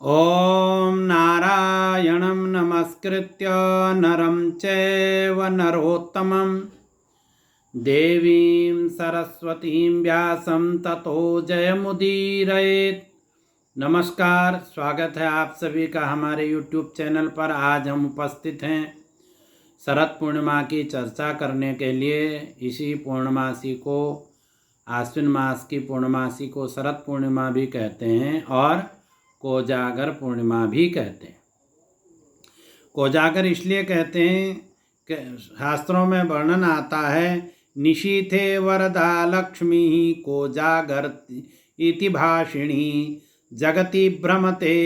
ॐ नारायणं नमस्कृत्य नरं चैव नरोत्तमं देवीं सरस्वतीं व्यासं ततो जयमुदीरयेत्। नमस्कार, स्वागत है आप सभी का हमारे YouTube चैनल पर। आज हम उपस्थित हैं शरद पूर्णिमा की चर्चा करने के लिए। इसी पूर्णमासी को, आश्विन मास की पूर्णमासी को शरद पूर्णिमा भी कहते हैं और कोजागर पूर्णिमा भी कहते हैं। कोजागर इसलिए कहते हैं कि शास्त्रों में वर्णन आता है, निशीथे वरदा लक्ष्मी कोजागर इति भाषिणी जगति भ्रमते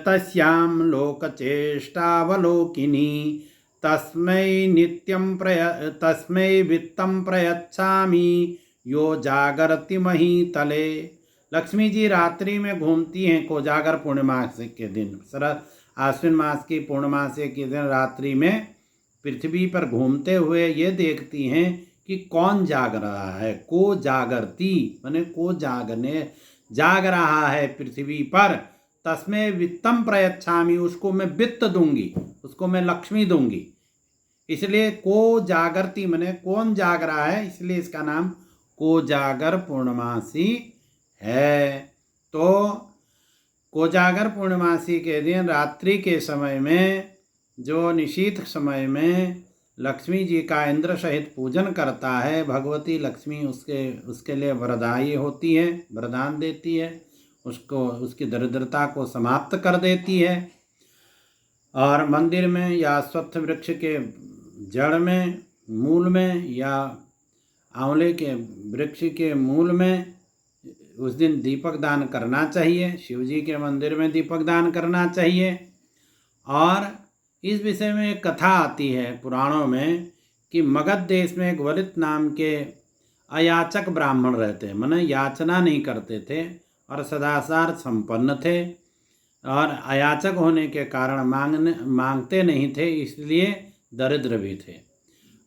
तस्यां लोकचेष्टावलोकिनी तस्मै वित्तं प्रयच्छामि यो जागरति महीतले। लक्ष्मी जी रात्रि में घूमती हैं कोजागर पूर्णिमा के दिन। शरद आश्विन मास की पूर्णिमासी के दिन रात्रि में पृथ्वी पर घूमते हुए ये देखती हैं कि कौन जाग रहा है। को जागरती माने को जाग रहा है पृथ्वी पर। तस्मै वित्तम प्रयच्छामि, उसको मैं वित्त दूंगी, उसको मैं लक्ष्मी दूंगी। इसलिए को जागरती माने कौन जाग रहा है, इसलिए इसका नाम कोजागर पूर्णमासी है। तो कोजागर पूर्णमासी के दिन रात्रि के समय में, जो निशीथ समय में लक्ष्मी जी का इंद्र सहित पूजन करता है, भगवती लक्ष्मी उसके लिए वरदायी होती है, वरदान देती है, उसको उसकी दरिद्रता को समाप्त कर देती है। और मंदिर में या अश्वत्थ वृक्ष के जड़ में, मूल में, या आंवले के वृक्ष के मूल में उस दिन दीपक दान करना चाहिए। शिव जी के मंदिर में दीपक दान करना चाहिए। और इस विषय में एक कथा आती है पुराणों में कि मगध देश में एक वलित नाम के अयाचक ब्राह्मण रहते, माने याचना नहीं करते थे और सदाचार संपन्न थे, और अयाचक होने के कारण मांगते नहीं थे, इसलिए दरिद्र भी थे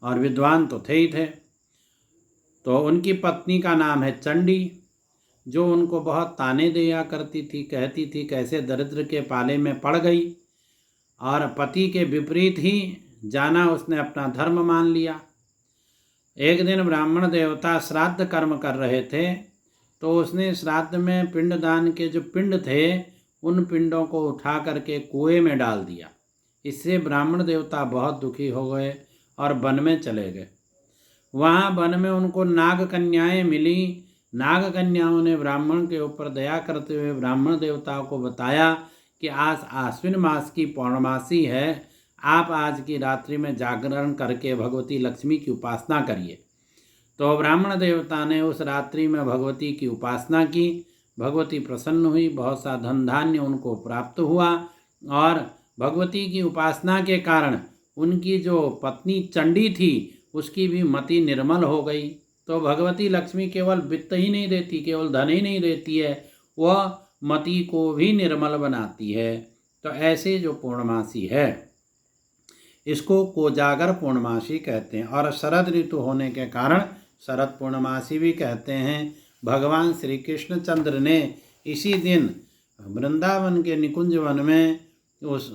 और विद्वान तो थे ही थे। तो उनकी पत्नी का नाम है चंडी, जो उनको बहुत ताने दिया करती थी, कहती थी कैसे दरिद्र के पाले में पड़ गई। और पति के विपरीत ही जाना उसने अपना धर्म मान लिया। एक दिन ब्राह्मण देवता श्राद्ध कर्म कर रहे थे, तो उसने श्राद्ध में पिंडदान के जो पिंड थे, उन पिंडों को उठा करके कुएं में डाल दिया। इससे ब्राह्मण देवता बहुत दुखी हो गए और वन में चले गए। वहाँ वन में उनको नाग कन्याएं मिली। नाग कन्याओं ने ब्राह्मण के ऊपर दया करते हुए ब्राह्मण देवताओं को बताया कि आज आश्विन मास की पूर्णमासी है, आप आज की रात्रि में जागरण करके भगवती लक्ष्मी की उपासना करिए। तो ब्राह्मण देवता ने उस रात्रि में भगवती की उपासना की। भगवती प्रसन्न हुई, बहुत सा धन धान्य उनको प्राप्त हुआ, और भगवती की उपासना के कारण उनकी जो पत्नी चंडी थी, उसकी भी मति निर्मल हो गई। तो भगवती लक्ष्मी केवल वित्त ही नहीं देती, केवल धन ही नहीं देती है, वह मति को भी निर्मल बनाती है। तो ऐसे जो पूर्णमासी है, इसको कोजागर पूर्णमासी कहते हैं। और शरद ऋतु होने के कारण शरद पूर्णमासी भी कहते हैं। भगवान श्री कृष्णचंद्र ने इसी दिन वृंदावन के निकुंज वन में उस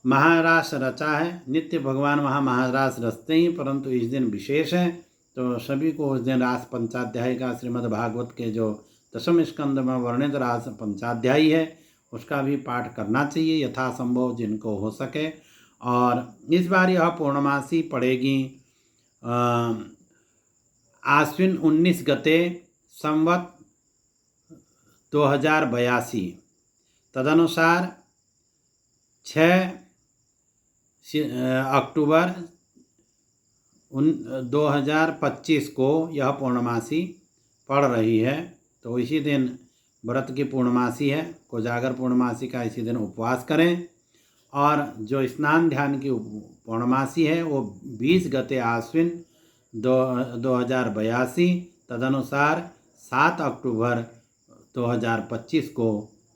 महारास रचा है। नित्य भगवान वहाँ महारास रचते ही, परंतु इस दिन विशेष है। तो सभी को उस दिन रास पंचाध्याय का, श्रीमद् भागवत के जो दशम स्कंद में वर्णित रास पंचाध्यायी है, उसका भी पाठ करना चाहिए यथासंभव जिनको हो सके। और इस बार यह पूर्णमासी पड़ेगी आश्विन 19 गते संवत 2082। तदनुसार 6 अक्टूबर 2025 को यह पूर्णमासी पड़ रही है। तो इसी दिन व्रत की पूर्णमासी है। कोजागर पूर्णमासी का इसी दिन उपवास करें। और जो स्नान ध्यान की पूर्णमासी है वो 20 गते आश्विन 2082, तदनुसार 7 अक्टूबर 2025 को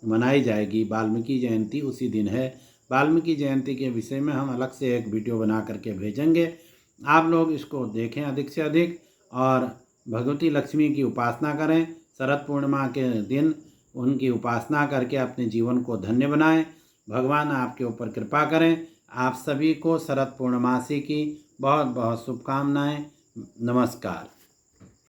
मनाई जाएगी। वाल्मीकि जयंती उसी दिन है। वाल्मीकि जयंती के विषय में हम अलग से एक वीडियो बना करके भेजेंगे। आप लोग इसको देखें अधिक से अधिक और भगवती लक्ष्मी की उपासना करें। शरद पूर्णिमा के दिन उनकी उपासना करके अपने जीवन को धन्य बनाएं। भगवान आपके ऊपर कृपा करें। आप सभी को शरद पूर्णमासी की बहुत बहुत शुभकामनाएं। नमस्कार।